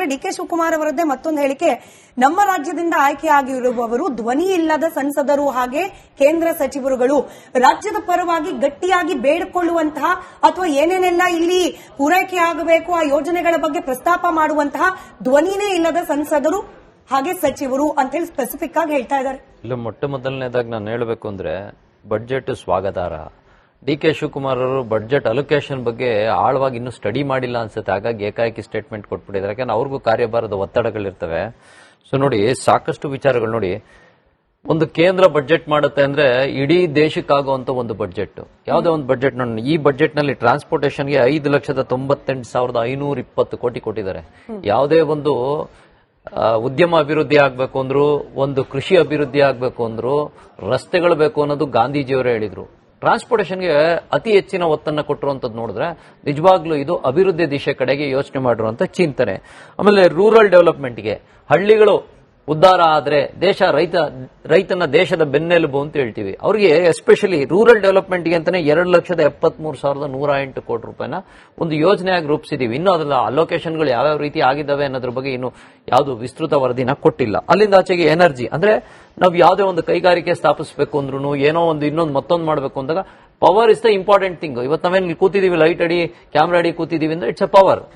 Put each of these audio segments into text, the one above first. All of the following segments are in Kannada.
ಯಾಕಂದ್ರೆ ಡಿ ಕೆ ಶಿವಕುಮಾರ್ ಅವರದ್ದೇ ಮತ್ತೊಂದು ಹೇಳಿಕೆ, ನಮ್ಮ ರಾಜ್ಯದಿಂದ ಆಯ್ಕೆಯಾಗಿರುವವರು ಧ್ವನಿ ಇಲ್ಲದ ಸಂಸದರು ಹಾಗೆ ಕೇಂದ್ರ ಸಚಿವರುಗಳು ರಾಜ್ಯದ ಪರವಾಗಿ ಗಟ್ಟಿಯಾಗಿ ಬೇಡಿಕೊಳ್ಳುವಂತಹ ಅಥವಾ ಏನೇನೆಲ್ಲ ಇಲ್ಲಿ ಪೂರೈಕೆ ಆಗಬೇಕು ಆ ಯೋಜನೆಗಳ ಬಗ್ಗೆ ಪ್ರಸ್ತಾಪ ಮಾಡುವಂತಹ ಧ್ವನಿನೇ ಇಲ್ಲದ ಸಂಸದರು ಹಾಗೆ ಸಚಿವರು ಅಂತ ಹೇಳಿ ಸ್ಪೆಸಿಫಿಕ್ ಆಗಿ ಹೇಳ್ತಾ ಇದ್ದಾರೆ. ಇಲ್ಲ, ಮೊಟ್ಟ ಮೊದಲನೇದಾಗಿ ನಾನು ಹೇಳಬೇಕು ಅಂದ್ರೆ ಬಡ್ಜೆಟ್ ಸ್ವಾಗತಾರ್ಹ. ಡಿ ಕೆ ಶಿವಕುಮಾರ್ ಅವರು ಬಡ್ಜೆಟ್ ಅಲೋಕೇಶನ್ ಬಗ್ಗೆ ಆಳವಾಗಿ ಇನ್ನೂ ಸ್ಟಡಿ ಮಾಡಿಲ್ಲ ಅನ್ಸುತ್ತೆ, ಹಾಗಾಗಿ ಏಕಾಏಕಿ ಸ್ಟೇಟ್ಮೆಂಟ್ ಕೊಟ್ಬಿಟ್ಟಿದ್ದಾರೆ. ಯಾಕಂದ್ರೆ ಅವ್ರಿಗೂ ಕಾರ್ಯಭಾರದ ಒತ್ತಡಗಳಿರ್ತವೆ. ಸೊ ನೋಡಿ, ಸಾಕಷ್ಟು ವಿಚಾರಗಳು ನೋಡಿ. ಒಂದು ಕೇಂದ್ರ ಬಡ್ಜೆಟ್ ಮಾಡುತ್ತೆ ಅಂದ್ರೆ ಇಡೀ ದೇಶಕ್ಕಾಗುವಂತ ಒಂದು ಬಡ್ಜೆಟ್. ಯಾವುದೇ ಒಂದು ಬಡ್ಜೆಟ್ ನೋಡಿ, ಈ ಬಡ್ಜೆಟ್ ನಲ್ಲಿ ಟ್ರಾನ್ಸ್ಪೋರ್ಟೇಷನ್ಗೆ 5,98,520 ಕೋಟಿ ಕೊಟ್ಟಿದ್ದಾರೆ. ಯಾವುದೇ ಒಂದು ಉದ್ಯಮ ಅಭಿವೃದ್ಧಿ ಆಗ್ಬೇಕು ಅಂದ್ರು, ಒಂದು ಕೃಷಿ ಅಭಿವೃದ್ಧಿ ಆಗ್ಬೇಕು ಅಂದ್ರು, ರಸ್ತೆಗಳು ಬೇಕು ಅನ್ನೋದು ಗಾಂಧೀಜಿಯವರೇ ಹೇಳಿದ್ರು. ಟ್ರಾನ್ಸ್ಪೋರ್ಟೇಷನ್ಗೆ ಅತಿ ಹೆಚ್ಚಿನ ಒತ್ತನ್ನ ಕೊಟ್ಟಿರುವಂತದ್ದು ನೋಡಿದ್ರೆ ನಿಜವಾಗ್ಲೂ ಇದು ಅಭಿವೃದ್ಧಿ ದಿಶೆ ಕಡೆಗೆ ಯೋಚನೆ ಮಾಡಿರುವಂತ ಚಿಂತನೆ. ಆಮೇಲೆ ರೂರಲ್ ಡೆವಲಪ್ಮೆಂಟ್ಗೆ, ಹಳ್ಳಿಗಳು ಉದ್ಧಾರ ಆದ್ರೆ ರೈತನ ದೇಶದ ಬೆನ್ನೆಲುಬು ಅಂತ ಹೇಳ್ತೀವಿ. ಅವ್ರಿಗೆ ಎಸ್ಪೆಷಲಿ ರೂರಲ್ ಡೆವಲಪ್ಮೆಂಟ್ಗೆ ಅಂತಾನೆ 2,73,108 ಕೋಟಿ ರೂಪಾಯಿನ ಒಂದು ಯೋಜನೆಯಾಗಿ ರೂಪಿಸಿದೀವಿ. ಇನ್ನು ಅದರ ಅಲೋಕೇಶನ್ಗಳು ಯಾವ್ಯಾವ ರೀತಿ ಆಗಿದ್ದಾವೆ ಅನ್ನೋದ್ರ ಬಗ್ಗೆ ಇನ್ನು ಯಾವುದು ವಿಸ್ತೃತ ವರದಿನ ಕೊಟ್ಟಿಲ್ಲ. ಅಲ್ಲಿಂದ ಆಚೆಗೆ ಎನರ್ಜಿ ಅಂದ್ರೆ ನಾವು ಯಾವುದೇ ಒಂದು ಕೈಗಾರಿಕೆ ಸ್ಥಾಪಿಸಬೇಕು ಅಂದ್ರೂ, ಏನೋ ಒಂದು ಇನ್ನೊಂದು ಮತ್ತೊಂದು ಮಾಡಬೇಕು ಅಂದಾಗ power is the important thing. ಇವತ್ತು ನಾವೇನು ಕೂತಿದೀವಿ, ಲೈಟ್ ಅಡಿ ಕ್ಯಾಮ್ರಾ ಅಡಿ ಕೂತಿದೀವಿ ಅಂದ್ರೆ ಇಟ್ಸ್ ಅ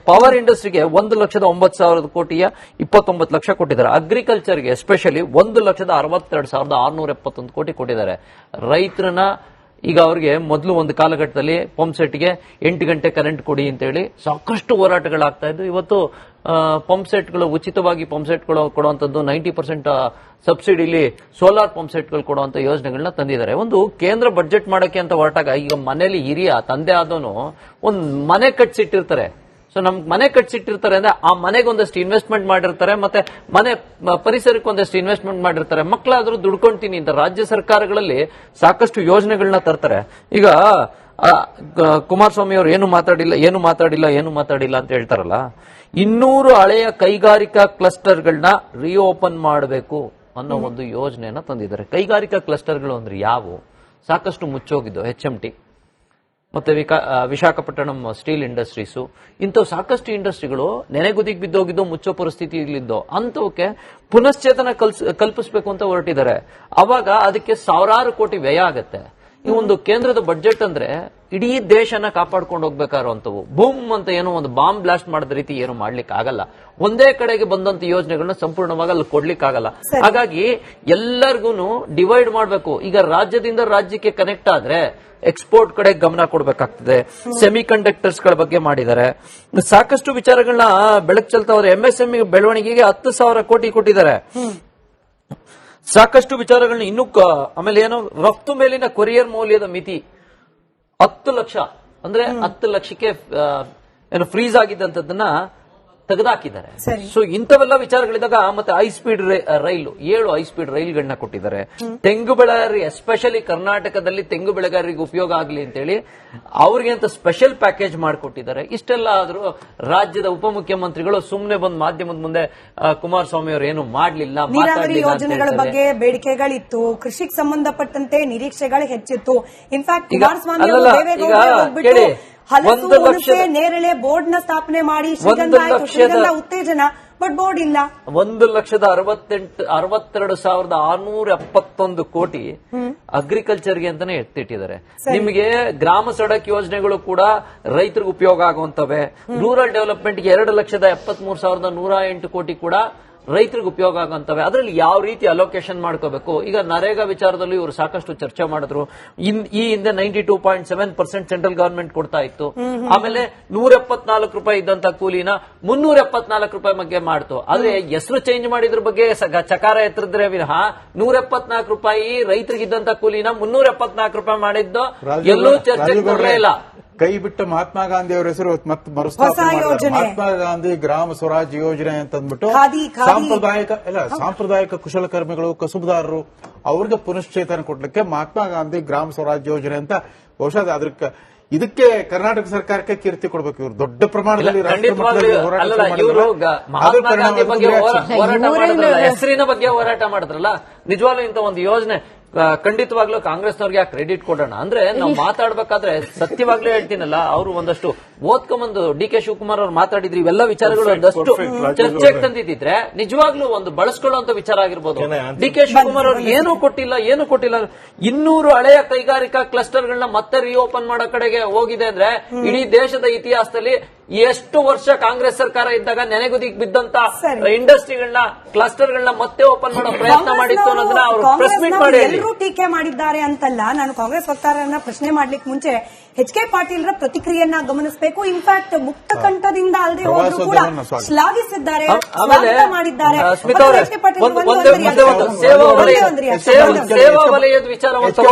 ಪವರ್ ಇಂಡಸ್ಟ್ರಿಗೆ 1,09,000 ಕೋಟಿಯ 29 ಲಕ್ಷ ಕೊಟ್ಟಿದ್ದಾರೆ. ಅಗ್ರಿಕಲ್ಚರ್ಗೆ ಎಸ್ಪೆಷಲಿ 1,62,671 ಕೋಟಿ ಕೊಟ್ಟಿದ್ದಾರೆ. ರೈತರನ್ನ ಈಗ ಅವ್ರಿಗೆ ಮೊದಲು ಒಂದು ಕಾಲಘಟ್ಟದಲ್ಲಿ ಪಂಪ್ ಸೆಟ್ಗೆ 8 ಗಂಟೆ ಕರೆಂಟ್ ಕೊಡಿ ಅಂತ ಹೇಳಿ ಸಾಕಷ್ಟು ಹೋರಾಟಗಳಾಗ್ತಾ ಇದ್ದು. ಇವತ್ತು ಪಂಪ್ ಸೆಟ್ಗಳು ಉಚಿತವಾಗಿ ಪಂಪ್ ಸೆಟ್ಗಳು ಕೊಡುವಂತದ್ದು, 90% ಸಬ್ಸಿಡಿಲಿ ಸೋಲಾರ್ ಪಂಪ್ ಸೆಟ್ಗಳು ಕೊಡುವಂತ ಯೋಜನೆಗಳನ್ನ ತಂದಿದ್ದಾರೆ. ಒಂದು ಕೇಂದ್ರ ಬಡ್ಜೆಟ್ ಮಾಡಕ್ಕೆ ಅಂತ ಹೊರಟಾಗ ಈಗ ಮನೇಲಿ ಹಿರಿಯ ತಂದೆ ಆದವನು ಒಂದು ಮನೆ ಕಟ್ಸಿಟ್ಟಿರ್ತಾರೆ. ಸೊ ನಮ್ಗೆ ಮನೆ ಕಟ್ಸಿಟ್ಟಿರ್ತಾರೆ ಅಂದ್ರೆ ಆ ಮನೆಗೆ ಒಂದಷ್ಟು ಇನ್ವೆಸ್ಟ್ಮೆಂಟ್ ಮಾಡಿರ್ತಾರೆ, ಮತ್ತೆ ಮನೆ ಪರಿಸರಕ್ಕೆ ಒಂದಷ್ಟು ಇನ್ವೆಸ್ಟ್ಮೆಂಟ್ ಮಾಡಿರ್ತಾರೆ. ಮಕ್ಕಳಾದ್ರೂ ದುಡ್ಕೊಂತೀನಿ ಅಂತ ರಾಜ್ಯ ಸರ್ಕಾರಗಳಲ್ಲಿ ಸಾಕಷ್ಟು ಯೋಜನೆಗಳನ್ನ ತರ್ತಾರೆ. ಈಗ ಕುಮಾರಸ್ವಾಮಿ ಅವರು ಏನು ಮಾತಾಡಿಲ್ಲ ಅಂತ ಹೇಳ್ತಾರಲ್ಲ, 200 ಹಳೆಯ ಕೈಗಾರಿಕಾ ಕ್ಲಸ್ಟರ್ಗಳನ್ನ ರಿಓಪನ್ ಮಾಡಬೇಕು ಅನ್ನೋ ಒಂದು ಯೋಜನೆಯನ್ನ ತಂದಿದ್ದಾರೆ. ಕೈಗಾರಿಕಾ ಕ್ಲಸ್ಟರ್ಗಳು ಅಂದ್ರೆ ಯಾವುವು? ಸಾಕಷ್ಟು ಮುಚ್ಚೋಗಿದ್ದು HMT ಮತ್ತೆ ವಿಶಾಖಪಟ್ಟಣಂ ಸ್ಟೀಲ್ ಇಂಡಸ್ಟ್ರೀಸು, ಇಂಥವು ಸಾಕಷ್ಟು ಇಂಡಸ್ಟ್ರಿಗಳು ನೆನೆಗುದಿಗೆ ಬಿದ್ದೋಗಿದ್ದು, ಮುಚ್ಚೋ ಪರಿಸ್ಥಿತಿಯಲ್ಲಿದ್ದೋ ಅಂತವಕ್ಕೆ ಪುನಶ್ಚೇತನ ಕಲ್ಪಿಸಬೇಕು ಅಂತ ಹೊರಟಿದ್ದಾರೆ. ಅವಾಗ ಅದಕ್ಕೆ ಸಾವಿರಾರು ಕೋಟಿ ವ್ಯಯ ಆಗತ್ತೆ. ಈ ಒಂದು ಕೇಂದ್ರದ ಬಡ್ಜೆಟ್ ಅಂದ್ರೆ ಇಡೀ ದೇಶನ ಕಾಪಾಡ್ಕೊಂಡು ಹೋಗ್ಬೇಕಾರುವಂತವು. ಬೂಮ್ ಅಂತ ಏನೋ ಒಂದು ಬಾಂಬ್ ಬ್ಲಾಸ್ಟ್ ಮಾಡಿದ ರೀತಿ ಏನು ಮಾಡ್ಲಿಕ್ಕೆ ಆಗಲ್ಲ. ಒಂದೇ ಕಡೆಗೆ ಬಂದಂತ ಯೋಜನೆಗಳನ್ನ ಸಂಪೂರ್ಣವಾಗಿ ಅಲ್ಲಿ ಕೊಡ್ಲಿಕ್ಕೆ ಆಗಲ್ಲ. ಹಾಗಾಗಿ ಎಲ್ಲರಿಗೂ ಡಿವೈಡ್ ಮಾಡಬೇಕು. ಈಗ ರಾಜ್ಯದಿಂದ ರಾಜ್ಯಕ್ಕೆ ಕನೆಕ್ಟ್ ಆದ್ರೆ ಎಕ್ಸ್ಪೋರ್ಟ್ ಕಡೆ ಗಮನ ಕೊಡಬೇಕಾಗ್ತದೆ. ಸೆಮಿ ಕಂಡಕ್ಟರ್ಸ್ ಗಳ ಬಗ್ಗೆ ಮಾಡಿದ್ದಾರೆ. ಸಾಕಷ್ಟು ವಿಚಾರಗಳನ್ನ ಬೆಳಕು ಚೆಲ್ತಾವ್ರೆ. MSME ಬೆಳವಣಿಗೆಗೆ 10,000 ಕೋಟಿ ಕೊಟ್ಟಿದ್ದಾರೆ. ಸಾಕಷ್ಟು ವಿಚಾರಗಳನ್ನ ಇನ್ನೂ ಆಮೇಲೆ ಏನೋ ರಫ್ತು ಮೇಲಿನ ಕೊರಿಯರ್ ಮೌಲ್ಯದ ಮಿತಿ 10 ಲಕ್ಷ ಅಂದ್ರೆ 10 ಲಕ್ಷಕ್ಕೆ ಏನು ಫ್ರೀಸ್ ಆಗಿದ್ದಂತದನ್ನ ತೆಗೆದಾಕಿದ್ದಾರೆ. ಸೊ ಇಂಥವೆಲ್ಲ ವಿಚಾರಗಳಿದ್ದಾಗ ಮತ್ತೆ ಹೈ ಸ್ಪೀಡ್ ರೈಲು 7 ಹೈ ಸ್ಪೀಡ್ ರೈಲ್ಗಳನ್ನ ಕೊಟ್ಟಿದ್ದಾರೆ. ತೆಂಗು ಬೆಳೆಗಾರರಿಗೆ ಎಸ್ಪೆಷಲಿ ಕರ್ನಾಟಕದಲ್ಲಿ ತೆಂಗು ಬೆಳೆಗಾರರಿಗೆ ಉಪಯೋಗ ಆಗಲಿ ಅಂತೇಳಿ ಅವ್ರಿಗೆ ಅಂತ ಸ್ಪೆಷಲ್ ಪ್ಯಾಕೇಜ್ ಮಾಡಿಕೊಟ್ಟಿದ್ದಾರೆ. ಇಷ್ಟೆಲ್ಲ ಆದ್ರೂ ರಾಜ್ಯದ ಉಪಮುಖ್ಯಮಂತ್ರಿಗಳು ಸುಮ್ಮನೆ ಬಂದು ಮಾಧ್ಯಮದ ಮುಂದೆ ಕುಮಾರಸ್ವಾಮಿ ಅವರು ಏನು ಮಾಡಲಿಲ್ಲ, ಯೋಜನೆಗಳ ಬಗ್ಗೆ ಬೇಡಿಕೆಗಳಿತ್ತು, ಕೃಷಿಗೆ ಸಂಬಂಧಪಟ್ಟಂತೆ ನಿರೀಕ್ಷೆಗಳು ಹೆಚ್ಚಿತ್ತು. ಇನ್ಫ್ಯಾಕ್ಟ್ ಕುಮಾರಸ್ವಾಮಿ ನೇರಳೆ ಬೋರ್ಡ್ ನ ಸ್ಥಾಪನೆ ಮಾಡಿ ಉತ್ತೇಜನ, ಬಟ್ ಬೋರ್ಡ್ ಇಲ್ಲ. 1,62,671 ಕೋಟಿ ಅಗ್ರಿಕಲ್ಚರ್ಗೆ ಅಂತಾನೆ ಎತ್ತಿಟ್ಟಿದ್ದಾರೆ. ನಿಮಗೆ ಗ್ರಾಮ ಸಡಕ್ ಯೋಜನೆಗಳು ಕೂಡ ರೈತರಿಗೆ ಉಪಯೋಗ ಆಗುವಂತವೆ. ರೂರಲ್ ಡೆವಲಪ್ಮೆಂಟ್ಗೆ 2,73,108 ಕೋಟಿ ಕೂಡ ರೈತರಿಗೆ ಉಪಯೋಗ ಆಗುವಂತವೆ. ಅದರಲ್ಲಿ ಯಾವ ರೀತಿ ಅಲೋಕೇಶನ್ ಮಾಡ್ಕೋಬೇಕು. ಈಗ ನರೇಗಾ ವಿಚಾರದಲ್ಲಿ ಇವರು ಸಾಕಷ್ಟು ಚರ್ಚೆ ಮಾಡಿದ್ರು. ಈ ಹಿಂದೆ 92.7% ಸೆಂಟ್ರಲ್ ಗವರ್ಮೆಂಟ್ ಕೊಡ್ತಾ ಇತ್ತು. ಆಮೇಲೆ 174 ರೂಪಾಯಿ ಇದ್ದಂತ ಕೂಲಿನ 374 ರೂಪಾಯಿ ಬಗ್ಗೆ ಮಾಡ್ತು. ಆದ್ರೆ ಹೆಸರು ಚೇಂಜ್ ಮಾಡಿದ್ರ ಬಗ್ಗೆ ಚಕಾರ ಎತ್ತರಿದ್ರೆ ವಿನಃ 174 ರೂಪಾಯಿ ರೈತರಿಗಿದ್ದಂತ ಕೂಲಿನ 374 ರೂಪಾಯಿ ಮಾಡಿದ್ದು ಎಲ್ಲೂ ಚರ್ಚೆಗೆ ಬರಲೇ ಇಲ್ಲ. ಕೈ ಬಿಟ್ಟ ಮಹಾತ್ಮ ಗಾಂಧಿ ಅವರ ಹೆಸರು ಮತ್ತೆ ಮರುಸ್ಥಾಪನೆ ಮಹಾತ್ಮ ಗಾಂಧಿ ಗ್ರಾಮ ಸ್ವರಾಜ್ ಯೋಜನೆ ಅಂತಂದ್ಬಿಟ್ಟು ಸಾಂಪ್ರದಾಯಿಕ ಕುಶಲಕರ್ಮಿಗಳು, ಕಸುಬುದಾರರು ಅವ್ರಿಗೆ ಪುನಶ್ಚೇತನ ಕೊಡ್ಲಿಕ್ಕೆ ಮಹಾತ್ಮ ಗಾಂಧಿ ಗ್ರಾಮ ಸ್ವರಾಜ್ ಯೋಜನೆ ಅಂತ ಬಹುಶಃ ಇದಕ್ಕೆ ಕರ್ನಾಟಕ ಸರ್ಕಾರಕ್ಕೆ ಕೀರ್ತಿ ಕೊಡಬೇಕು. ಇವರು ದೊಡ್ಡ ಪ್ರಮಾಣದಲ್ಲಿ ಹೆಸರಿನ ಬಗ್ಗೆ ಹೋರಾಟ ಮಾಡಿದ್ರಲ್ಲ, ನಿಜವಾಗ್ಲೂ ಇಂಥ ಒಂದು ಯೋಜನೆ ಖಂಡಿತವಾಗ್ಲೂ ಕಾಂಗ್ರೆಸ್ನವ್ರಿಗೆ ಕ್ರೆಡಿಟ್ ಕೊಡೋಣ. ಅಂದ್ರೆ ನಾವು ಮಾತಾಡ್ಬೇಕಾದ್ರೆ ಸತ್ಯವಾಗ್ಲೂ ಹೇಳ್ತೀನಲ್ಲ, ಅವರು ಒಂದಷ್ಟು ಓದ್ಕೊಂಬಂದು ಡಿ ಕೆ ಶಿವಕುಮಾರ್ ಅವ್ರು ಮಾತಾಡಿದ್ರು ಇವೆಲ್ಲ ವಿಚಾರಗಳು ಒಂದಷ್ಟು ಚರ್ಚೆಗೆ ತಂದಿದ್ರೆ ನಿಜವಾಗ್ಲೂ ಒಂದು ಬಳಸ್ಕೊಳ್ಳುವಂತ ವಿಚಾರ ಆಗಿರ್ಬೋದು. ಡಿ ಕೆ ಶಿವಕುಮಾರ್ ಅವ್ರು ಏನೂ ಕೊಟ್ಟಿಲ್ಲ 200 ಹಳೆಯ ಕೈಗಾರಿಕಾ ಕ್ಲಸ್ಟರ್ಗಳನ್ನ ಮತ್ತೆ ರಿಓಪನ್ ಮಾಡೋ ಕಡೆಗೆ ಹೋಗಿದೆ ಅಂದ್ರೆ ಇಡೀ ದೇಶದ ಇತಿಹಾಸದಲ್ಲಿ ಎಷ್ಟು ವರ್ಷ ಕಾಂಗ್ರೆಸ್ ಸರ್ಕಾರ ಇದ್ದಾಗ ನೆನೆಗುದಿಗೆ ಬಿದ್ದಂತ ಇಂಡಸ್ಟ್ರಿಗಳನ್ನ ಕ್ಲಸ್ಟರ್ಗಳನ್ನ ಮತ್ತೆ ಓಪನ್ ಮಾಡೋ ಪ್ರಯತ್ನ ಮಾಡಿತ್ತು ಅನ್ನೋದನ್ನ ಅವರು ಪ್ರೆಸ್ ಮೀಟ್ ಮಾಡಿ ಎಲ್ಲರೂ ಟೀಕೆ ಮಾಡಿದ್ದಾರೆ ಅಂತಲ್ಲ. ನಾನು ಕಾಂಗ್ರೆಸ್ ವಕ್ತಾರರನ್ನ ಪ್ರಶ್ನೆ ಮಾಡ್ಲಿಕ್ಕೆ ಮುಂಚೆ ಎಚ್ ಕೆ ಪಾಟೀಲ್ರ ಪ್ರತಿಕ್ರಿಯೆಯನ್ನ ಗಮನಿಸಬೇಕು. ಇನ್ಫ್ಯಾಕ್ಟ್ ಮುಕ್ತ ಕಂಠದಿಂದ ಅಲ್ಲದೆ ಹೋದ್ರು ಕೂಡ ಶ್ಲಾಘಿಸಿದ್ದಾರೆ, ಸ್ವಾಗತ ಮಾಡಿದ್ದಾರೆ. ಸೇವಾ ವಲಯದ ವಿಚಾರವನ್ನು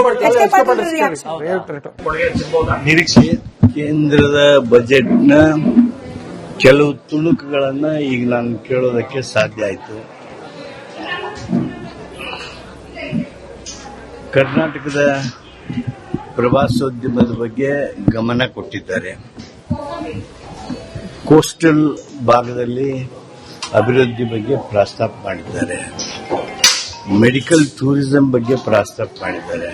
ನಿರೀಕ್ಷೆ ಕೇಂದ್ರದ ಬಜೆಟ್ನ ಕೆಲವು ತುಣುಕುಗಳನ್ನ ಈಗ ನಾನು ಕೇಳೋದಕ್ಕೆ ಸಾಧ್ಯ ಆಯಿತು. ಕರ್ನಾಟಕದ ಪ್ರವಾಸೋದ್ಯಮದ ಬಗ್ಗೆ ಗಮನ ಕೊಟ್ಟಿದ್ದಾರೆ. ಕೋಸ್ಟಲ್ ಭಾಗದಲ್ಲಿ ಅಭಿವೃದ್ಧಿ ಬಗ್ಗೆ ಪ್ರಸ್ತಾಪ ಮಾಡಿದ್ದಾರೆ. ಮೆಡಿಕಲ್ ಟೂರಿಸಂ ಬಗ್ಗೆ ಪ್ರಸ್ತಾಪ ಮಾಡಿದ್ದಾರೆ.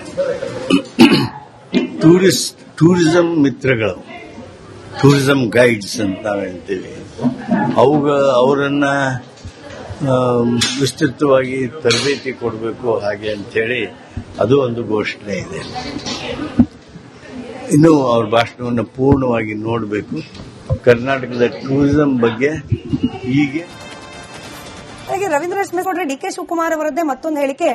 ಟೂರಿಸಂ ಮಿತ್ರಗಳು, ಟೂರಿಸಂ ಗೈಡ್ಸ್ ಅಂತ ನಾವು ಹೇಳ್ತೀವಿ, ಅವರನ್ನ ವಿಸ್ತೃತವಾಗಿ ತರಬೇತಿ ಕೊಡಬೇಕು ಹಾಗೆ ಅಂತೇಳಿ ಅದು ಒಂದು ಘೋಷಣೆ ಇದೆ. ಇನ್ನು ಅವ್ರ ಭಾಷಣವನ್ನು ಪೂರ್ಣವಾಗಿ ನೋಡಬೇಕು. ಕರ್ನಾಟಕದ ಟೂರಿಸಂ ಬಗ್ಗೆ ಹೀಗೆ ರವೀಂದ್ರ ರೇಷ್ಮೆಗೌಡ್ರೆ, ಡಿ ಕೆ ಶಿವಕುಮಾರ್ ಅವರದ್ದೇ ಮತ್ತೊಂದು ಹೇಳಿಕೆ.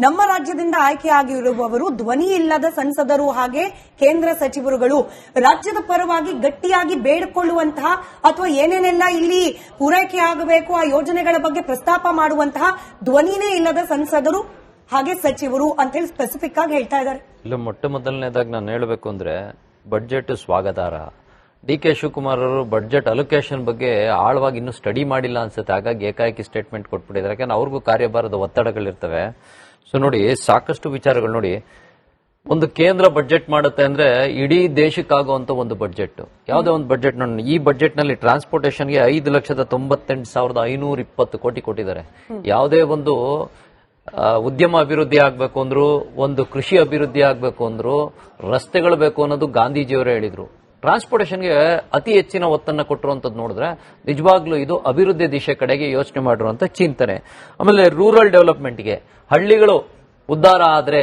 ನಮ್ಮ ರಾಜ್ಯದಿಂದ ಆಯ್ಕೆಯಾಗಿರುವವರು ಧ್ವನಿ ಇಲ್ಲದ ಸಂಸದರು ಹಾಗೆ ಕೇಂದ್ರ ಸಚಿವರುಗಳು ರಾಜ್ಯದ ಪರವಾಗಿ ಗಟ್ಟಿಯಾಗಿ ಬೇಡಿಕೊಳ್ಳುವಂತಹ ಅಥವಾ ಏನೇನೆಲ್ಲ ಇಲ್ಲಿ ಪೂರೈಕೆ ಆಗಬೇಕು ಆ ಯೋಜನೆಗಳ ಬಗ್ಗೆ ಪ್ರಸ್ತಾಪ ಮಾಡುವಂತಹ ಧ್ವನಿನೇ ಇಲ್ಲದ ಸಂಸದರು ಹಾಗೆ ಸಚಿವರು ಅಂತ ಹೇಳಿ ಸ್ಪೆಸಿಫಿಕ್ ಆಗಿ ಹೇಳ್ತಾ ಇದ್ದಾರೆ. ಇಲ್ಲ, ಮೊಟ್ಟ ಮೊದಲನೇದಾಗಿ ನಾನು ಹೇಳಬೇಕು ಅಂದ್ರೆ ಬಡ್ಜೆಟ್ ಸ್ವಾಗತಾರ್ಹ. ಡಿ ಕೆ ಶಿವಕುಮಾರ್ ಅವರು ಬಡ್ಜೆಟ್ ಅಲೋಕೇಶನ್ ಬಗ್ಗೆ ಆಳವಾಗಿ ಇನ್ನೂ ಸ್ಟಡಿ ಮಾಡಿಲ್ಲ ಅನ್ಸುತ್ತೆ. ಹಾಗಾಗಿ ಏಕಾಏಕಿ ಸ್ಟೇಟ್ಮೆಂಟ್ ಕೊಟ್ಬಿಟ್ಟಿದ್ದಾರೆ. ಯಾಕಂದ್ರೆ ಅವ್ರಿಗೂ ಕಾರ್ಯಭಾರದ ಒತ್ತಡಗಳಿರ್ತವೆ. ಸೊ ನೋಡಿ, ಸಾಕಷ್ಟು ವಿಚಾರಗಳು ನೋಡಿ. ಒಂದು ಕೇಂದ್ರ ಬಡ್ಜೆಟ್ ಮಾಡುತ್ತೆ ಅಂದ್ರೆ ಇಡೀ ದೇಶಕ್ಕಾಗುವಂತ ಒಂದು ಬಡ್ಜೆಟ್. ಯಾವುದೇ ಒಂದು ಬಡ್ಜೆಟ್ ನೋಡಿ, ಈ ಬಡ್ಜೆಟ್ ನಲ್ಲಿ ಟ್ರಾನ್ಸ್ಪೋರ್ಟೇಷನ್ಗೆ 5,98,520 ಕೋಟಿ ಕೊಟ್ಟಿದ್ದಾರೆ. ಯಾವುದೇ ಒಂದು ಉದ್ಯಮ ಅಭಿವೃದ್ಧಿ ಆಗ್ಬೇಕು ಅಂದ್ರು, ಒಂದು ಕೃಷಿ ಅಭಿವೃದ್ಧಿ ಆಗ್ಬೇಕು ಅಂದ್ರು, ರಸ್ತೆಗಳು ಬೇಕು ಅನ್ನೋದು ಗಾಂಧೀಜಿಯವರೇ ಹೇಳಿದ್ರು. ಟ್ರಾನ್ಸ್ಪೋರ್ಟೇಷನ್ಗೆ ಅತಿ ಹೆಚ್ಚಿನ ಒತ್ತನ್ನು ಕೊಟ್ಟಿರುವಂತದ್ದು ನೋಡಿದ್ರೆ ನಿಜವಾಗ್ಲೂ ಇದು ಅಭಿವೃದ್ಧಿ ದಿಶೆ ಕಡೆಗೆ ಯೋಚನೆ ಮಾಡಿರುವಂತ ಚಿಂತನೆ. ಆಮೇಲೆ ರೂರಲ್ ಡೆವಲಪ್ಮೆಂಟ್ಗೆ, ಹಳ್ಳಿಗಳು ಉದ್ಧಾರ ಆದ್ರೆ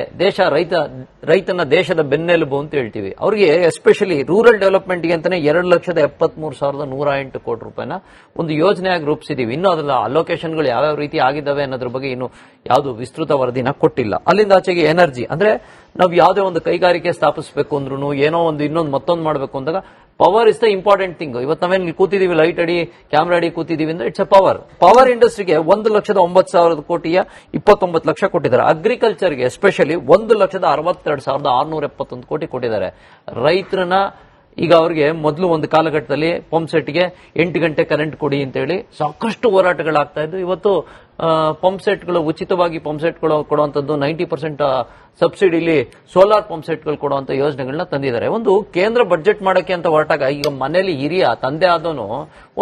ರೈತನ ದೇಶದ ಬೆನ್ನೆಲುಬು ಅಂತ ಹೇಳ್ತೀವಿ. ಅವರಿಗೆ ಎಸ್ಪೆಷಲಿ ರೂರಲ್ ಡೆವಲಪ್ಮೆಂಟ್ಗೆ ಅಂತಾನೆ 2,73,108 ಕೋಟಿ ರೂಪಾಯಿನ ಒಂದು ಯೋಜನೆಯಾಗಿ ರೂಪಿಸಿದೀವಿ. ಇನ್ನು ಅದರ ಅಲೋಕೇಶನ್ಗಳು ಯಾವ್ಯಾವ ರೀತಿ ಆಗಿದ್ದಾವೆ ಅನ್ನೋದ್ರ ಬಗ್ಗೆ ಇನ್ನು ಯಾವುದು ವಿಸ್ತೃತ ವರದಿನ ಕೊಟ್ಟಿಲ್ಲ. ಅಲ್ಲಿಂದ ಆಚೆಗೆ ಎನರ್ಜಿ ಅಂದ್ರೆ ನಾವು ಯಾವುದೇ ಒಂದು ಕೈಗಾರಿಕೆ ಸ್ಥಾಪಿಸಬೇಕು ಅಂದ್ರೂ, ಏನೋ ಒಂದು ಇನ್ನೊಂದು ಮತ್ತೊಂದು ಮಾಡಬೇಕು ಅಂದಾಗ power is the important thing. ಇವತ್ತು ನಾವೇನು ಕೂತಿದೀವಿ, ಲೈಟ್ ಅಡಿ ಕ್ಯಾಮ್ರಾ ಅಡಿ ಕೂತಿದೀವಿ ಅಂದ್ರೆ ಇಟ್ಸ್ ಅ ಪವರ್ ಇಂಡಸ್ಟ್ರಿಗೆ 1,09,000 ಕೋಟಿಯ 29 ಲಕ್ಷ ಕೊಟ್ಟಿದ್ದಾರೆ. ಅಗ್ರಿಕಲ್ಚರ್ಗೆ ಎಸ್ಪೆಷಲಿ 1,62,671 ಕೋಟಿ ಕೊಟ್ಟಿದ್ದಾರೆ. ರೈತರನ್ನ ಈಗ ಅವ್ರಿಗೆ ಮೊದಲು ಒಂದು ಕಾಲಘಟ್ಟದಲ್ಲಿ ಪಂಪ್ ಸೆಟ್ಗೆ 8 ಗಂಟೆ ಕರೆಂಟ್ ಕೊಡಿ ಅಂತ ಹೇಳಿ ಸಾಕಷ್ಟು ಹೋರಾಟಗಳಾಗ್ತಾ ಇದ್ದು. ಇವತ್ತು ಪಂಪ್ ಸೆಟ್ಗಳು ಉಚಿತವಾಗಿ ಪಂಪ್ ಸೆಟ್ಗಳು ಕೊಡುವಂತದ್ದು, 90% ಸಬ್ಸಿಡಿಲಿ ಸೋಲಾರ್ ಪಂಪ್ ಸೆಟ್ಗಳು ಕೊಡುವಂತ ಯೋಜನೆಗಳನ್ನ ತಂದಿದ್ದಾರೆ. ಒಂದು ಕೇಂದ್ರ ಬಡ್ಜೆಟ್ ಮಾಡಕ್ಕೆ ಅಂತ ಹೊರಟಾಗ ಈಗ ಮನೇಲಿ ಹಿರಿಯ ತಂದೆ ಆದವನು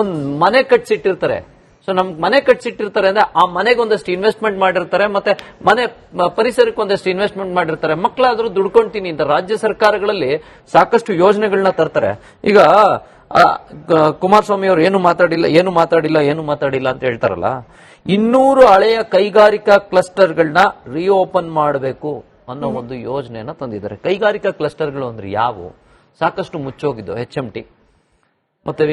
ಒಂದು ಮನೆ ಕಟ್ಸಿಟ್ಟಿರ್ತಾರೆ. ಸೊ ನಮ್ಗೆ ಮನೆ ಕಟ್ಸಿಟ್ಟಿರ್ತಾರೆ ಅಂದ್ರೆ ಆ ಮನೆಗೆ ಒಂದಷ್ಟು ಇನ್ವೆಸ್ಟ್ಮೆಂಟ್ ಮಾಡಿರ್ತಾರೆ, ಮತ್ತೆ ಮನೆ ಪರಿಸರಕ್ಕೆ ಒಂದಷ್ಟು ಇನ್ವೆಸ್ಟ್ಮೆಂಟ್ ಮಾಡಿರ್ತಾರೆ. ಮಕ್ಕಳಾದ್ರೂ ದುಡ್ಕೊಂತೀನಿ ಅಂತ ರಾಜ್ಯ ಸರ್ಕಾರಗಳಲ್ಲಿ ಸಾಕಷ್ಟು ಯೋಜನೆಗಳನ್ನ ತರ್ತಾರೆ. ಈಗ ಕುಮಾರಸ್ವಾಮಿ ಅವರು ಏನು ಮಾತಾಡಿಲ್ಲ ಅಂತ ಹೇಳ್ತಾರಲ್ಲ, 200 ಹಳೆಯ ಕೈಗಾರಿಕಾ ಕ್ಲಸ್ಟರ್ಗಳನ್ನ ರಿಓಪನ್ ಮಾಡಬೇಕು ಅನ್ನೋ ಒಂದು ಯೋಜನೆಯನ್ನ ತಂದಿದ್ದಾರೆ. ಕೈಗಾರಿಕಾ ಕ್ಲಸ್ಟರ್ಗಳು ಅಂದ್ರೆ ಯಾವುವು? ಸಾಕಷ್ಟು ಮುಚ್ಚೋಗಿದ್ದು HMT ಮತ್ತೆ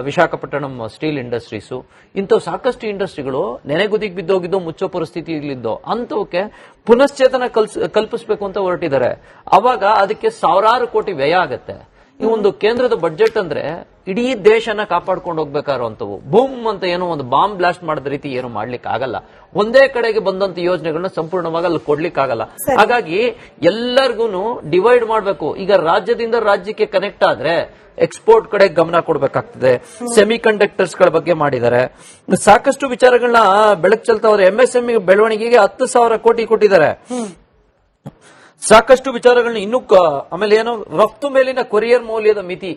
ವಿಶಾಖಪಟ್ಟಣಂ ಸ್ಟೀಲ್ ಇಂಡಸ್ಟ್ರೀಸು, ಇಂಥವು ಸಾಕಷ್ಟು ಇಂಡಸ್ಟ್ರಿಗಳು ನೆನೆಗುದಿಗೆ ಬಿದ್ದೋಗಿದ್ದು, ಮುಚ್ಚೋ ಪರಿಸ್ಥಿತಿಯಲ್ಲಿದ್ದೋ ಅಂಥವಕ್ಕೆ ಪುನಶ್ಚೇತನ ಕಲ್ಪಿಸಬೇಕು ಅಂತ ಹೊರಟಿದ್ದಾರೆ. ಅವಾಗ ಅದಕ್ಕೆ ಸಾವಿರಾರು ಕೋಟಿ ವ್ಯಯ ಆಗತ್ತೆ. ಈ ಒಂದು ಕೇಂದ್ರದ ಬಡ್ಜೆಟ್ ಅಂದ್ರೆ ಇಡೀ ದೇಶನ ಕಾಪಾಡ್ಕೊಂಡು ಹೋಗ್ಬೇಕಾರುವಂತವು. ಬೂಮ್ ಅಂತ ಏನೋ ಒಂದು ಬಾಂಬ್ ಬ್ಲಾಸ್ಟ್ ಮಾಡಿದ ರೀತಿ ಏನು ಮಾಡ್ಲಿಕ್ಕೆ ಆಗಲ್ಲ. ಒಂದೇ ಕಡೆಗೆ ಬಂದಂತ ಯೋಜನೆಗಳನ್ನ ಸಂಪೂರ್ಣವಾಗಿ ಅಲ್ಲಿ ಕೊಡ್ಲಿಕ್ಕೆ ಆಗಲ್ಲ. ಹಾಗಾಗಿ ಎಲ್ಲರಿಗೂ ಡಿವೈಡ್ ಮಾಡಬೇಕು. ಈಗ ರಾಜ್ಯದಿಂದ ರಾಜ್ಯಕ್ಕೆ ಕನೆಕ್ಟ್ ಆದ್ರೆ ಎಕ್ಸ್ಪೋರ್ಟ್ ಕಡೆ ಗಮನ ಕೊಡಬೇಕಾಗ್ತದೆ. ಸೆಮಿ ಕಂಡಕ್ಟರ್ಸ್ ಗಳ ಬಗ್ಗೆ ಮಾಡಿದ್ದಾರೆ. ಸಾಕಷ್ಟು ವಿಚಾರಗಳನ್ನ ಬೆಳಕು ಚೆಲ್ತಾವ್ರೆ. MSME ಬೆಳವಣಿಗೆಗೆ 10,000 ಕೋಟಿ ಕೊಟ್ಟಿದ್ದಾರೆ. ಸಾಕಷ್ಟು ವಿಚಾರಗಳನ್ನ ಇನ್ನೂ ಆಮೇಲೆ ಏನೋ ರಫ್ತು ಮೇಲಿನ ಕೊರಿಯರ್ ಮೌಲ್ಯದ ಮಿತಿ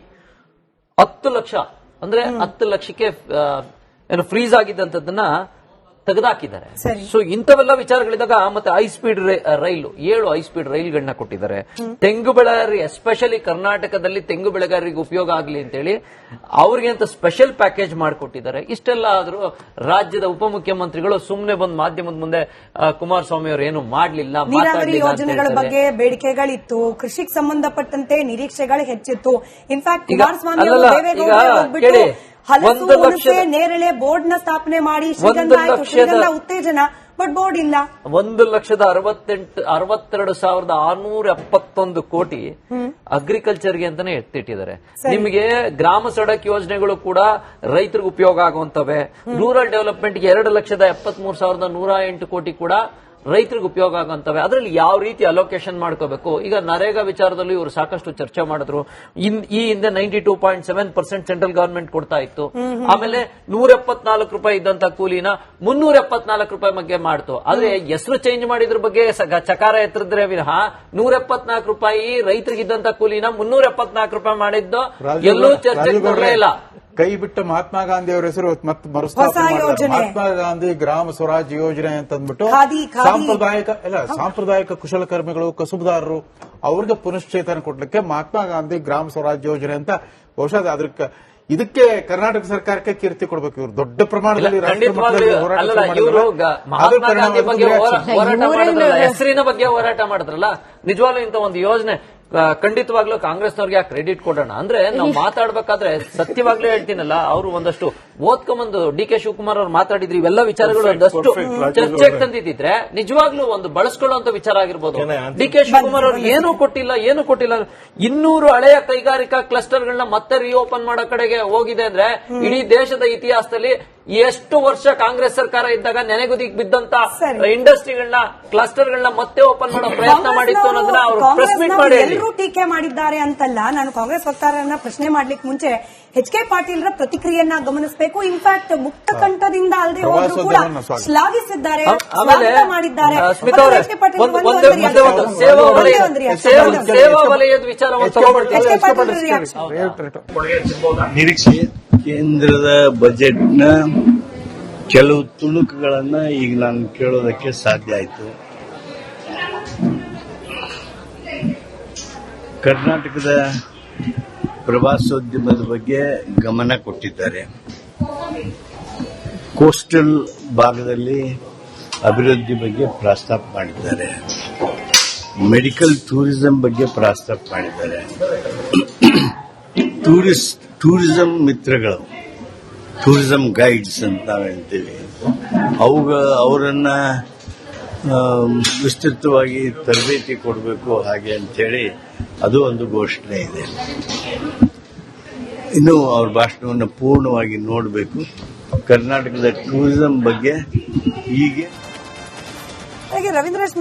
10 ಲಕ್ಷ ಅಂದ್ರೆ 10 ಲಕ್ಷಕ್ಕೆ ಏನು ಫ್ರೀಸ್ ಆಗಿದ್ದಂಥದ್ದನ್ನ ತೆಗೆದಾಕಿದ್ದಾರೆ. ಸರಿ. ಸೊ ಇಂಥವೆಲ್ಲ ವಿಚಾರಗಳಿದ್ದಾಗ ಮತ್ತೆ ಹೈ ಸ್ಪೀಡ್ ರೈಲು 7 ಹೈ ಸ್ಪೀಡ್ ರೈಲ್ಗಳನ್ನ ಕೊಟ್ಟಿದ್ದಾರೆ. ತೆಂಗು ಬೆಳೆಗಾರರಿಗೆ ಎಸ್ಪೆಷಲಿ ಕರ್ನಾಟಕದಲ್ಲಿ ತೆಂಗು ಬೆಳೆಗಾರರಿಗೆ ಉಪಯೋಗ ಆಗಲಿ ಅಂತೇಳಿ ಅವ್ರಿಗೆ ಅಂತ ಸ್ಪೆಷಲ್ ಪ್ಯಾಕೇಜ್ ಮಾಡಿಕೊಟ್ಟಿದ್ದಾರೆ. ಇಷ್ಟೆಲ್ಲ ಆದ್ರೂ ರಾಜ್ಯದ ಉಪಮುಖ್ಯಮಂತ್ರಿಗಳು ಸುಮ್ಮನೆ ಬಂದು ಮಾಧ್ಯಮದ ಮುಂದೆ ಕುಮಾರಸ್ವಾಮಿ ಅವರು ಏನು ಮಾಡಲಿಲ್ಲ, ನೀರಾವರಿ ಯೋಜನೆಗಳ ಬಗ್ಗೆ ಬೇಡಿಕೆಗಳಿತ್ತು, ಕೃಷಿಗೆ ಸಂಬಂಧಪಟ್ಟಂತೆ ನಿರೀಕ್ಷೆಗಳು ಹೆಚ್ಚಿತ್ತು. ಇನ್ಫ್ಯಾಕ್ಟ್ ಕುಮಾರಸ್ವಾಮಿ ಅವರು ದೇವೇಗೌಡರಿಗೆ ಹೋಗ್ಬಿಟ್ಟು ಹಲಸು, ಹುಣಸೆ, ನೇರಳೆ ಬೋರ್ಡ್ ನ ಸ್ಥಾಪನೆ ಮಾಡಿ ಶ್ರೀಗಂಧ ಉತ್ತೇಜನ, ಬಟ್ ಬೋರ್ಡ್ ಇಲ್ಲ. 1,62,671 ಕೋಟಿ ಅಗ್ರಿಕಲ್ಚರ್ಗೆ ಅಂತಾನೆ ಎತ್ತಿಟ್ಟಿದ್ದಾರೆ. ನಿಮಗೆ ಗ್ರಾಮ ಸಡಕ್ ಯೋಜನೆಗಳು ಕೂಡ ರೈತರಿಗೆ ಉಪಯೋಗ ಆಗುವಂತವೆ. ರೂರಲ್ ಡೆವಲಪ್ಮೆಂಟ್ಗೆ 2,73,108 ಕೋಟಿ ಕೂಡ ರೈತರಿಗೆ ಉಪಯೋಗ ಆಗುವಂತವೆ. ಅದರಲ್ಲಿ ಯಾವ ರೀತಿ ಅಲೋಕೇಶನ್ ಮಾಡ್ಕೋಬೇಕು. ಈಗ ನರೇಗಾ ವಿಚಾರದಲ್ಲಿ ಇವರು ಸಾಕಷ್ಟು ಚರ್ಚೆ ಮಾಡಿದ್ರು. ಈ ಹಿಂದೆ 92.7% ಸೆಂಟ್ರಲ್ ಗವರ್ಮೆಂಟ್ ಕೊಡ್ತಾ ಇತ್ತು. ಆಮೇಲೆ 174 ರೂಪಾಯಿ ಇದ್ದಂತ ಕೂಲಿನ 374 ರೂಪಾಯಿ ಬಗ್ಗೆ ಮಾಡ್ತು. ಆದ್ರೆ ಹೆಸರು ಚೇಂಜ್ ಮಾಡಿದ್ರ ಬಗ್ಗೆ ಚಕಾರ ಎತ್ತರಿದ್ರೆ ವಿನಃ 174 ರೂಪಾಯಿ ರೈತರಿಗಿದ್ದಂತ ಕೂಲಿನ 374 ರೂಪಾಯಿ ಮಾಡಿದ್ದು ಎಲ್ಲೂ ಚರ್ಚೆಗೆ ಬರಲೇ ಇಲ್ಲ. ಕೈ ಬಿಟ್ಟ ಮಹಾತ್ಮ ಗಾಂಧಿ ಅವರ ಹೆಸರು ಮತ್ತೆ ಮರುಸ್ಥಾಪನೆ ಮಹಾತ್ಮ ಗಾಂಧಿ ಗ್ರಾಮ ಸ್ವರಾಜ್ ಯೋಜನೆ ಅಂತಂದ್ಬಿಟ್ಟು ಸಾಂಪ್ರದಾಯಿಕ ಕುಶಲಕರ್ಮಿಗಳು, ಕಸುಬುದಾರರು ಅವ್ರಿಗೆ ಪುನಶ್ಚೇತನ ಕೊಡ್ಲಿಕ್ಕೆ ಮಹಾತ್ಮ ಗಾಂಧಿ ಗ್ರಾಮ ಸ್ವರಾಜ್ ಯೋಜನೆ ಅಂತ ಬಹುಶಃ ಇದಕ್ಕೆ ಕರ್ನಾಟಕ ಸರ್ಕಾರಕ್ಕೆ ಕೀರ್ತಿ ಕೊಡಬೇಕು. ಇವರು ದೊಡ್ಡ ಪ್ರಮಾಣದಲ್ಲಿ ಹೆಸರಿನ ಬಗ್ಗೆ ಹೋರಾಟ ಮಾಡಿದ್ರಲ್ಲ, ನಿಜವಾಗ್ಲೂ ಇಂಥ ಒಂದು ಯೋಜನೆ ಖಂಡಿತವಾಗ್ಲೂ ಕಾಂಗ್ರೆಸ್ನವ್ರಿಗೆ ಕ್ರೆಡಿಟ್ ಕೊಡೋಣ. ಅಂದ್ರೆ ನಾವು ಮಾತಾಡ್ಬೇಕಾದ್ರೆ ಸತ್ಯವಾಗ್ಲೂ ಹೇಳ್ತೀನಲ್ಲ, ಅವರು ಒಂದಷ್ಟು ಓದ್ಕೊಂಬಂದು ಡಿ ಕೆ ಶಿವಕುಮಾರ್ ಅವ್ರು ಮಾತಾಡಿದ್ರು, ಇವೆಲ್ಲ ವಿಚಾರಗಳು ಒಂದಷ್ಟು ಚರ್ಚೆಗೆ ತಂದಿದ್ರೆ ನಿಜವಾಗ್ಲೂ ಒಂದು ಬಳಸ್ಕೊಳ್ಳುವಂತ ವಿಚಾರ ಆಗಿರ್ಬೋದು. ಡಿ ಕೆ ಶಿವಕುಮಾರ್ ಅವ್ರು ಏನೂ ಕೊಟ್ಟಿಲ್ಲ. 200 ಹಳೆಯ ಕೈಗಾರಿಕಾ ಕ್ಲಸ್ಟರ್ಗಳನ್ನ ಮತ್ತೆ ರಿಓಪನ್ ಮಾಡೋ ಕಡೆಗೆ ಹೋಗಿದೆ ಅಂದ್ರೆ ಇಡೀ ದೇಶದ ಇತಿಹಾಸದಲ್ಲಿ ಎಷ್ಟು ವರ್ಷ ಕಾಂಗ್ರೆಸ್ ಸರ್ಕಾರ ಇದ್ದಾಗ ನೆನೆಗುದಿಗೆ ಬಿದ್ದಂತ ಇಂಡಸ್ಟ್ರಿಗಳನ್ನ, ಕ್ಲಸ್ಟರ್ಗಳನ್ನ ಮತ್ತೆ ಓಪನ್ ಮಾಡೋ ಪ್ರಯತ್ನ ಮಾಡಿತ್ತು ಅನ್ನೋದನ್ನ ಅವರು ಪ್ರೆಸ್ ಮೀಟ್ ಮಾಡಿ ಎಲ್ಲರೂ ಟೀಕೆ ಮಾಡಿದ್ದಾರೆ ಅಂತಲ್ಲ. ನಾನು ಕಾಂಗ್ರೆಸ್ ವಕ್ತಾರರನ್ನ ಪ್ರಶ್ನೆ ಮಾಡ್ಲಿಕ್ಕೆ ಮುಂಚೆ ಎಚ್ ಕೆ ಪಾಟೀಲ್ರ ಪ್ರತಿಕ್ರಿಯೆಯನ್ನ ಗಮನಿಸಬೇಕು. ಇನ್ಫ್ಯಾಕ್ಟ್ ಮುಕ್ತ ಕಂಠದಿಂದ ಅಲ್ಲದೆ ಹೋದ್ರು ಕೂಡ ಶ್ಲಾಘಿಸಿದ್ದಾರೆ, ಸ್ವಾಗತ ಮಾಡಿದ್ದಾರೆ. ಸೇವಾ ವಲಯದ ವಿಚಾರವನ್ನು ನಿರೀಕ್ಷೆ ಕೇಂದ್ರದ ಬಜೆಟ್ನ ಕೆಲವು ತುಣುಕುಗಳನ್ನ ಈಗ ನಾನು ಕೇಳೋದಕ್ಕೆ ಸಾಧ್ಯ ಆಯಿತು. ಕರ್ನಾಟಕದ ಪ್ರವಾಸೋದ್ಯಮದ ಬಗ್ಗೆ ಗಮನ ಕೊಟ್ಟಿದ್ದಾರೆ. ಕೋಸ್ಟಲ್ ಭಾಗದಲ್ಲಿ ಅಭಿವೃದ್ಧಿ ಬಗ್ಗೆ ಪ್ರಸ್ತಾಪ ಮಾಡಿದ್ದಾರೆ. ಮೆಡಿಕಲ್ ಟೂರಿಸಂ ಬಗ್ಗೆ ಪ್ರಸ್ತಾಪ ಮಾಡಿದ್ದಾರೆ. ಟೂರಿಸಂ ಮಿತ್ರಗಳು, ಟೂರಿಸಂ ಗೈಡ್ಸ್ ಅಂತ ನಾವು ಹೇಳ್ತೀವಿ, ಅವರನ್ನ ವಿಸ್ತೃತವಾಗಿ ತರಬೇತಿ ಕೊಡಬೇಕು ಹಾಗೆ ಅಂತೇಳಿ ಅದು ಒಂದು ಘೋಷಣೆ ಇದೆ. ಇನ್ನು ಅವ್ರ ಭಾಷಣವನ್ನು ಪೂರ್ಣವಾಗಿ ನೋಡಬೇಕು. ಕರ್ನಾಟಕದ ಟೂರಿಸಂ ಬಗ್ಗೆ ಹೀಗೆ ರವೀಂದ್ರ